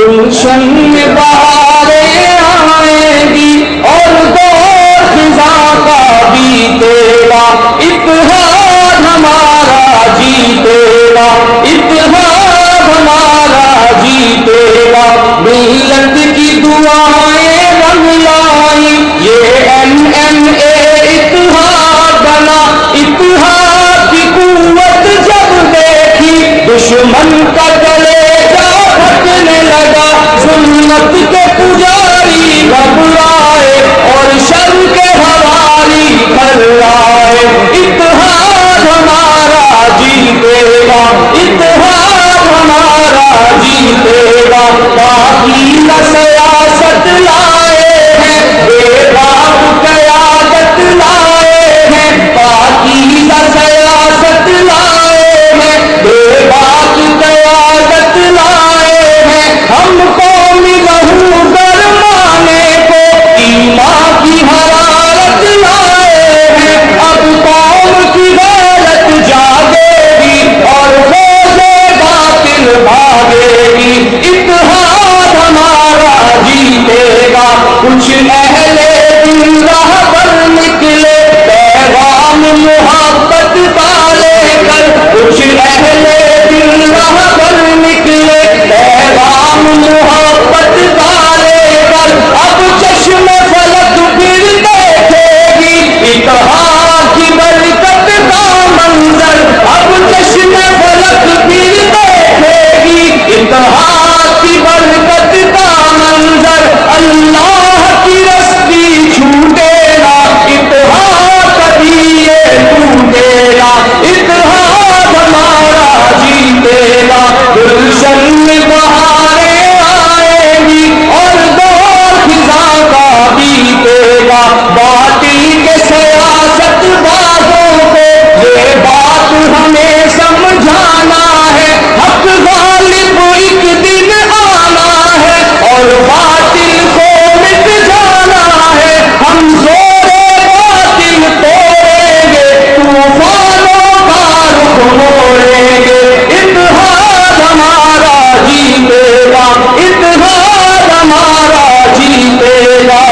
گلشن میں بہاریں آئیں گی اور دور خزاں کا بیتے گا، اتحاد ہمارا جیتے گا، اتحاد ہمارا جیتے گا۔ ملت کی دعائیں رنگ لائی، یہ NMA اتحاد بنا، اتحاد کی قوت جب دیکھی دشمن کا کلیجہ پھٹنے لگا، ظلمت کے پجاری گھبرائے اور شر کے حوالی تھرائے۔ اتحاد ہمارا جیتے گا، اتحاد ہمارا جیتے گا۔ پاکیزہ سیاست لائے ہیں، بے باک قیادت لائے ہیں، پاکیزہ سیاست لائے ہیں، بے باک قیادت لائے ہیں۔ ہم قومی لہو گرمانے کو ایمان کی حرارت لائے ہیں، اب قوم کی غیرت جاگے گی اور فوج باطل بھاگے گی۔ اتحاد ہمارا جیتے گا۔ کچھ اہل دل راہ پر نکلے پیغام محبت کا لے کر، کچھ اہل دل راہ پر نکلے پیغام محبت کا لے کر۔ اب چشم فلک پھر دیکھے گی اتحاد کی برکت کا منظر، اب چشم فلک پھر دیکھے گی اتحاد کی برکت کا منظر۔ اللہ کی رستی چھوٹے گا، اتحاد کبھی یہ ٹوٹے گا، اتحاد ہمارا جیتے گا۔ گلشن میں بہاریں آئیں گی اور دور خزاں کا بیتے گا۔ باطل کے سیاست بازوں کو یہ بات ہمیں سمجھانا ہے، حق غالب ایک دن آنا ہے اور باطل کو مٹ جانا ہے۔ ہم زور باطل توڑیں گے، طوفانوں کا رخ موڑیں گے۔ اتحاد ہمارا جیتے گا، اتحاد ہمارا جیتے گا۔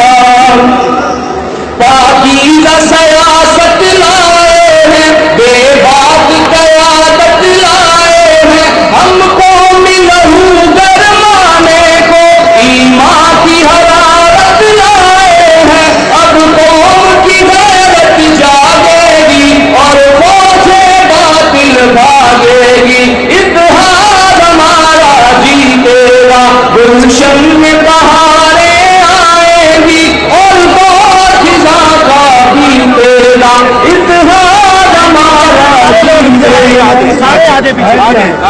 پاکیزہ سیاست لائے ہیں، بے باک قیادت لائے ہیں، ہم قومی لہو گرمانے کو ایمان کی حرارت لائے ہیں۔ اب قوم کی غیرت جاگے گی اور فوج باطل بھاگے گی۔ اتحاد ہمارا جیتے گا۔ گلشن میں بہاریں آئیں گی اور دور خزاں کا بیتے گا، اتحاد ہمارا جیتے گا۔